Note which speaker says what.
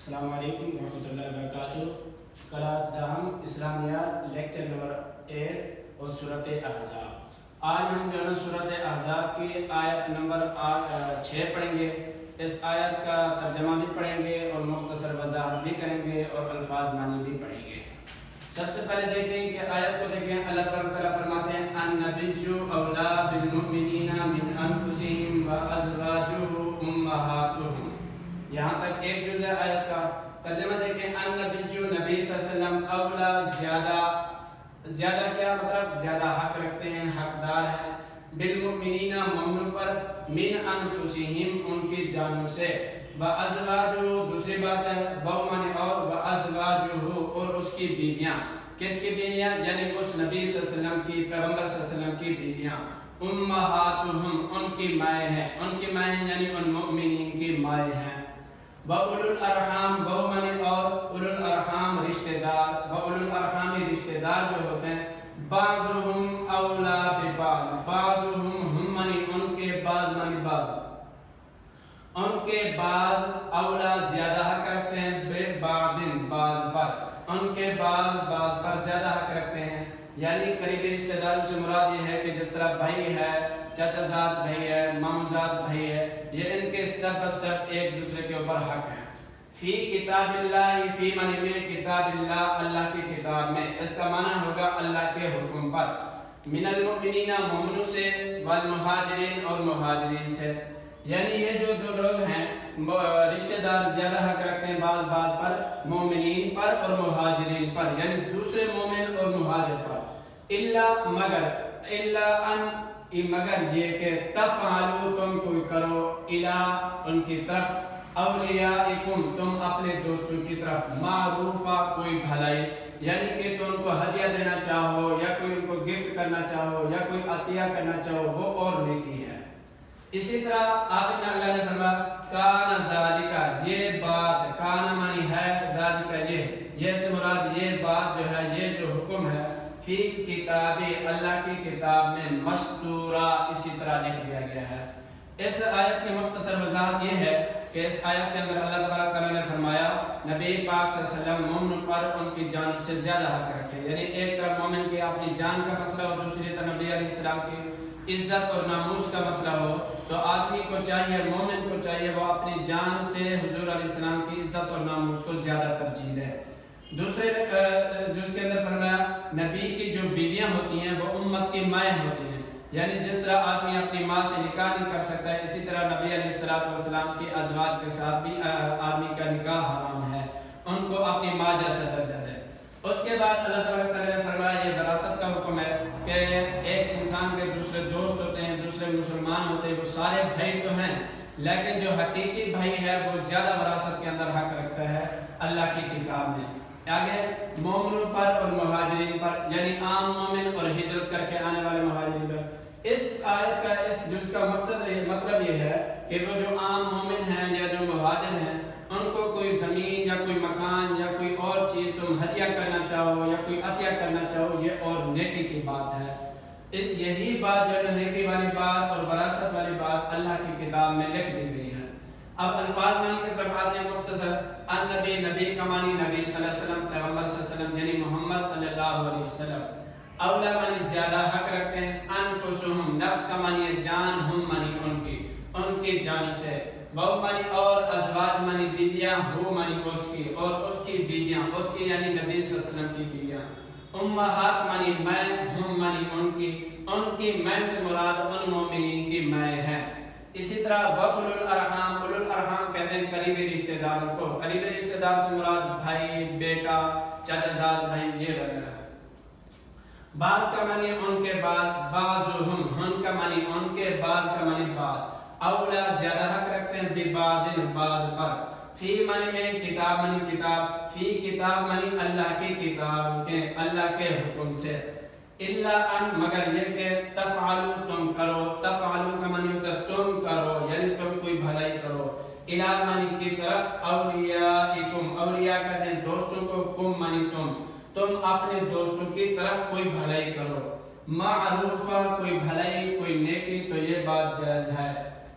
Speaker 1: السلام علیکم ورحمۃ اللہ وبرکاتہ۔ کلاس دہم اسلامیات لیکچر نمبر 8 اور سورۃ احزاب۔ آج ہم جو ہے سورۃ احزاب کی آیت نمبر 6 پڑھیں گے۔ اس آیت کا ترجمہ بھی پڑھیں گے اور مختصر وضاحت بھی کریں گے اور الفاظ معنی بھی پڑھیں گے۔ سب سے پہلے دیکھیں کہ آیت کو دیکھیں، اللہ تعالیٰ فرماتے ہیں النبی اولیٰ بالمؤمنین من انفسہم وازواجہ امہاتہم۔ یہاں تک ایک جزء آیت کا ترجمہ دیکھیں، النبی نبی صلی اللہ علیہ وسلم اولا زیادہ کیا مطلب زیادہ حق رکھتے ہیں، حقدار ہیں، بالمؤمنین مومنوں پر، من انفسہم ان کی جانوں سے، وازواجہ دوسری بات ہے ومن اور وازواجہ اور اس کی بیویاں۔ کس کی بیویاں؟ یعنی اس نبی صلی اللہ علیہ وسلم کی، پیغمبر صلی اللہ علیہ وسلم کی بیویاں۔ امہاتہم ان کی مائیں ہیں، ان کی مائیں یعنی ان مؤمنین کی مائیں ہیں۔ وَأُولُو الْأَرْحَامِ وَمَنِ اور اولو الارحام رشتہ دار، وَأُولُو الْأَرْحَامِ رشتہ دار جو ہوتے ہیں، بعضهم اولا ببعض، بعضهم ہم منی ان کے بعض منی بعض، ان کے بعض اولا زیادہ حق رکھتے ہیں، ببعض بعض پر، ان کے بعض بعض پر زیادہ حق رکھتے ہیں۔ یعنی قریبی رشتہ داروں سے مراد یہ ہے کہ جس طرح بھائی ہے، چچا زاد بھائی ہے، مامو زاد بھائی ہے، یہ ان کے سٹیپ بائی سٹیپ ایک دوسرے کے اوپر حق ہیں۔ فی کتاب اللہ، فی معنی میں کتاب اللہ، اللہ کی کتاب میں، اس کا معنی ہوگا اللہ کے حکم پر، من المؤمنین مومنوں سے، والمہاجرین اور مہاجرین سے۔ یعنی یہ جو دو لوگ ہیں رشتہ دار زیادہ حق رکھتے ہیں بعض بات پر، مومنین پر اور مہاجرین پر، یعنی دوسرے مومن اور مہاجر پر۔ الا مگر یہ کہ تفعلوا تم کوئی کرو، الا ان کی طرف، اولیاءکم تم اپنے دوستوں کی طرف، معروفہ کوئی بھلائی، یعنی کہ تم ان کو ہدیہ دینا چاہو یا کوئی ان کو گفٹ کرنا چاہو یا کوئی عطیہ کرنا چاہو، وہ اور نیکی ہے۔ اسی طرح آخر میں اللہ نے فرمایا کان ذالک، یہ بات، کان معنی ہے، ذالک یہ سے مراد یہ بات جو ہے، یہ جو حکم ہے، فی کتاب اللہ کی کتاب میں، مسطورہ اسی طرح لکھ دیا گیا ہے۔ اس آیت کی مختصر وضاحت یہ ہے کہ اس آیت کے اندر اللہ تبارک تعالیٰ نے فرمایا نبی پاک صلی اللہ علیہ وسلم مومن پر ان کی جان سے زیادہ حق رکھتے ہیں، یعنی ایک طرف مومن کی اپنی جان کا مسئلہ اور دوسری طرف نبی علیہ السلام کی عزت اور ناموس کا مسئلہ ہو، تو آدمی کو چاہیے، مومن کو چاہیے وہ اپنی جان سے حضور علیہ السلام کی عزت اور ناموس کو زیادہ ترجیح دے۔ دوسرے جو اس کے اندر فرمایا نبی کی جو بیویاں ہوتی ہیں وہ امت کی مائیں ہوتی ہیں، یعنی جس طرح آدمی اپنی ماں سے نکاح نہیں کر سکتا ہے، اسی طرح نبی علیہ السلام کی ازواج کے ساتھ بھی آدمی کا نکاح حرام ہے، ان کو اپنی ماں جیسا درجہ دے۔ اس کے بعد اللہ تعالیٰ نے فرمایا یہ وراثت کا حکم ہے کہ ایک انسان کے دوسرے دوست ہوتے ہیں، دوسرے مسلمان ہوتے ہیں، وہ سارے بھائی تو ہیں لیکن جو حقیقی بھائی ہے وہ زیادہ وراثت کے اندر حق رکھتا ہے اللہ کی کتاب میں۔ آگے مومنوں پر اور مہاجرین پر، یعنی عام مومن اور ہجرت کر کے آنے والے مہاجرین پر۔ اس آیت کا اس جز کا مطلب یہ ہے کہ وہ جو عام مومن ہیں یا جو مہاجر ہیں ان کو کوئی زمین یا کوئی مکان یا کوئی اور چیز تم ہدیہ کرنا چاہو یا کوئی عطیہ کرنا چاہو، یہ اور نیکی کی بات ہے۔ یہی بات جو ہے نیکی والی بات اور وراثت والی بات اللہ کی کتاب میں لکھ دی گئی ہے۔ اب الفاظ معنی کی طرف آتے ہیں مختصر۔ النبی، نبی کا معنی نبی صلی اللہ علیہ وسلم، پیغمبر صلی اللہ علیہ وسلم یعنی محمد صلی اللہ علیہ وسلم۔ اولا معنی زیادہ حق رکھتے ہیں، انفسہم نفس کا معنی جان، ہم معنی ان کی جان سے، وہ معنی اور ازواج معنی بیویاں، ہو معنی اس کی اور اس کی بیویاں، اس کی یعنی نبی صلی اللہ علیہ وسلم کی بیویاں۔ امہات معنی میں، ہم معنی ان کی میں سے مراد ان مومنین کی میں ہے۔ اسی طرح وَأُولُو الْأَرْحَامِ، اولو الارحام کہتے ہیں قریبی رشتہ داروں کو، قریبی رشتہ دار سے مراد بھائی، بیٹا، چچا زاد بھائی، یہ وغیرہ۔ بعض کا معنی ان کے بعد، بعضہم ہن کا معنی ان کے، بعض کا معنی بعض، اولا زیادہ حق رکھتے ہیں، ببعض بعض پر۔ فی معنی میں کتاب معنی کتاب، فی کتاب معنی اللہ کی کتاب کے، اللہ کے حکم سے۔ الا ان مگر یہ کہ تفعلوا تم کرو، تفعلوا کا معنی ہوتا ہے تم کرو، یعنی تم کوئی بھلائی کرو، الا معنی کی طرف، اولیاءکم اولیاء کہتے ہیں دوستوں کو، کم معنی تم اپنے دوستوں کی طرف کوئی بھلائی کرو، معروفہ کوئی بھلائی کوئی نیکی، تو یہ بات جائز ہے۔